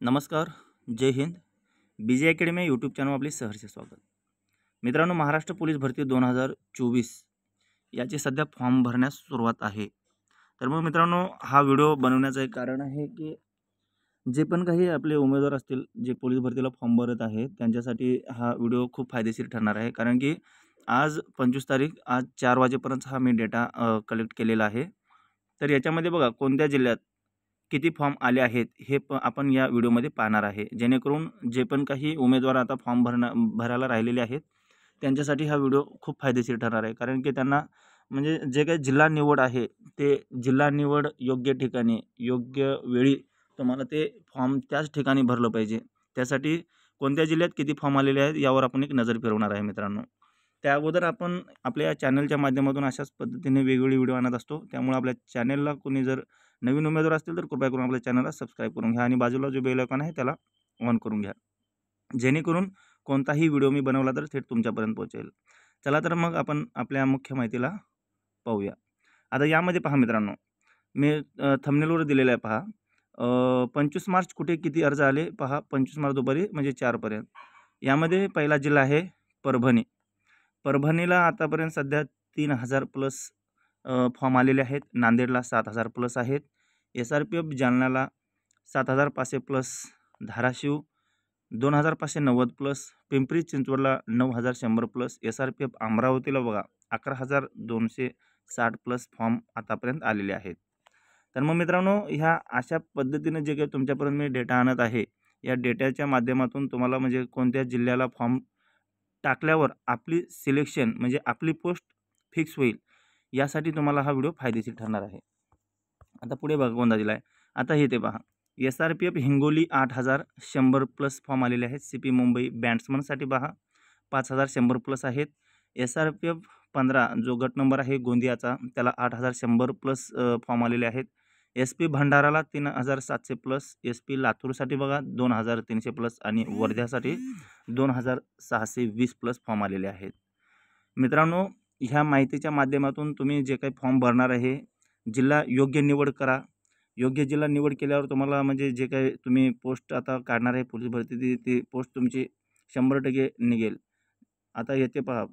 नमस्कार, जय Hind. BJ academy YouTube channel आपले सहर्ष स्वागत. मित्रांनो, महाराष्ट्र पोलीस भरती 2024 याची सध्या फॉर्म भरण्यास सुरुवात आहे. तर मग मित्रांनो, हा व्हिडिओ बनवण्याचं एक कारण आहे की जे पण काही आपले उमेदवार असतील जे पोलीस भरतीला फॉर्म भरत आहेत त्यांच्यासाठी हा व्हिडिओ खूप फायदेशीर ठरणार आहे. कारण की आज 25 तारीख, आज 4 वाजेपर्यंत हा मी डेटा कलेक्ट केलेला आहे. तर याच्यामध्ये बघा कोणत्या जिल्ह्यात किती फॉर्म आले आहेत हे आपण या व्हिडिओमध्ये पाहणार आहे. जेणेकरून जे पण काही उमेदवार आता फॉर्म भरायला राहिलेले आहेत त्यांच्यासाठी हा व्हिडिओ खूप फायदेशीर ठरणार आहे. कारण की त्यांना म्हणजे जे काही जिल्हा निवड आहे ते जिल्हा निवड योग्य ठिकाणी योग्य वेळी तुम्हाला ते फॉर्म त्याच ठिकाणी भरलं पाहिजे. त्यासाठी कोणत्या जिल्ह्यात किती फॉर्म आलेले आहेत यावर आपण एक नजर फिरवणार आहे मित्रांनो. त्या अगोदर आपण आपल्या या चॅनलच्या माध्यमातून अशाच पद्धतीने वेगवेगळे व्हिडिओ आणत असतो. त्यामुळे आपल्या चॅनलला कोणी जर नवीन उमेदवार असतील तर कृपया करून आपल्या चॅनलला सबस्क्राईब करून घ्या आणि बाजूला जो बेल आयकॉन आहे त्याला ऑन करून घ्या. जेणेकरून कोणताही व्हिडिओ मी बनवला तर थेट तुमच्यापर्यंत पोहोचेल. चला तर मग आपण आपल्या मुख्य माहितीला पाहूया. आता यामध्ये पहा मित्रांनो, मी थंबनेलवर दिलेलं आहे पहा. 25 मार्च कुठे किती अर्ज आले पहा. 25 मार्च दुपारी म्हणजे 4 पर्यंत. यामध्ये पहिला जिल्हा आहे परभणी. परभणीला आतापर्यंत सध्या 3000 प्लस फॉर्म आलेले आहेत. नांदेडला 7000 प्लस आहेत. SRPF जालन्याला 7500 प्लस. धाराशिव 2590 प्लस. पिंपरी चिंचवडला 9100 प्लस. SRPF अमरावतीला बघा 11260 प्लस फॉर्म आतापर्यंत आलेले आहेत. तर मग मित्रांनो, ह्या अशा पद्धतीने जे काही तुमच्यापर्यंत मी डेटा आणत आहे या डेटाच्या माध्यमातून तुम्हाला म्हणजे कोणत्या जिल्ह्याला फॉर्म टाकल्यावर आपली सिलेक्शन म्हणजे आपली पोस्ट फिक्स होईल यासाठी तुम्हाला हा व्हिडिओ फायदेशीर ठरणार आहे. आता पुढे बघा कोणता जिल्हा आहे. आता हे ते पहा. SRPF हिंगोली 8100 प्लस फॉर्म आलेले आहेत. CP मुंबई बॅट्समनसाठी पहा 5100 प्लस आहेत. SRPF 15 जो गट नंबर आहे गोंदियाचा त्याला 8100 प्लस फॉर्म आलेले आहेत. SP भंडाराला 3700 plus. SP लातूरसाठी बघा 2300 प्लस आणि वर्ध्यासाठी 2620 प्लस फॉर्म आलेले आहेत. मित्रांनो, ह्या माहितीच्या माध्यमातून तुम्ही जे काही फॉर्म भरणार आहे जिल्हा योग्य निवड करा. योग्य जिल्हा निवड केल्यावर तुम्हाला म्हणजे जे काही तुम्ही पोस्ट आता काढणार आहे पोलीस भरती ती पोस्ट तुमची 100% निघेल. आता येथे पहा.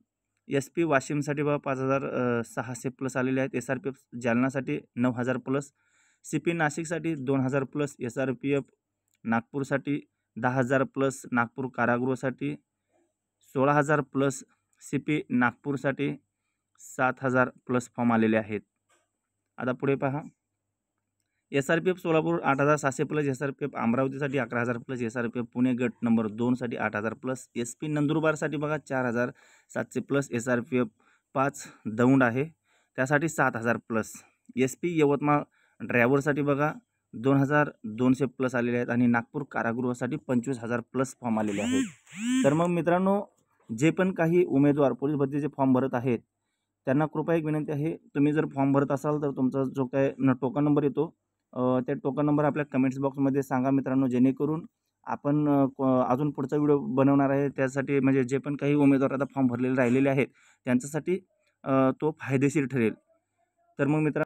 SP वाशिमसाठी बघा 5600 प्लस आलेले आहेत. SRPF जालनासाठी 9000 प्लस. CP नाशिकसाठी 2000 प्लस. SRPF नागपूरसाठी 10000 प्लस. नागपूर कारागृहासाठी 16000 प्लस. CP नागपूरसाठी 7000 प्लस फॉर्म आलेले आहेत. आता पुढे पहा. SRPF Solapur 8700 plus. SRPF अमरावतीसाठी 11000 प्लस. SRPF पुणे गट नंबर 2 साठी 8000 प्लस. SP नंदुरबारसाठी बघा 4700 प्लस. SRPF 5 दौंड आहे त्यासाठी 7000 प्लस. SP यवतमाळ ड्रायव्हरसाठी बघा 2200 प्लस आलेले आहेत आणि नागपूर कारागृहासाठी 25000 प्लस फॉर्म आलेले आहेत. तर मग मित्रांनो, जे पण काही उमेदवार पोलीस भरतीचे फॉर्म भरत आहेत त्यांना कृपया एक विनंती आहे, तुम्ही जर फॉर्म भरत असाल तर तुमचा जो काय टोकन नंबर येतो त्या टोकन नंबर आपल्या कमेंट्स बॉक्समध्ये सांगा मित्रांनो. जेणेकरून आपण अजून पुढचा व्हिडिओ बनवणार आहे त्यासाठी म्हणजे जे पण काही उमेदवार आता फॉर्म भरलेले राहिलेले आहेत त्यांच्यासाठी तो फायदेशीर ठरेल. तर मग मित्रांनो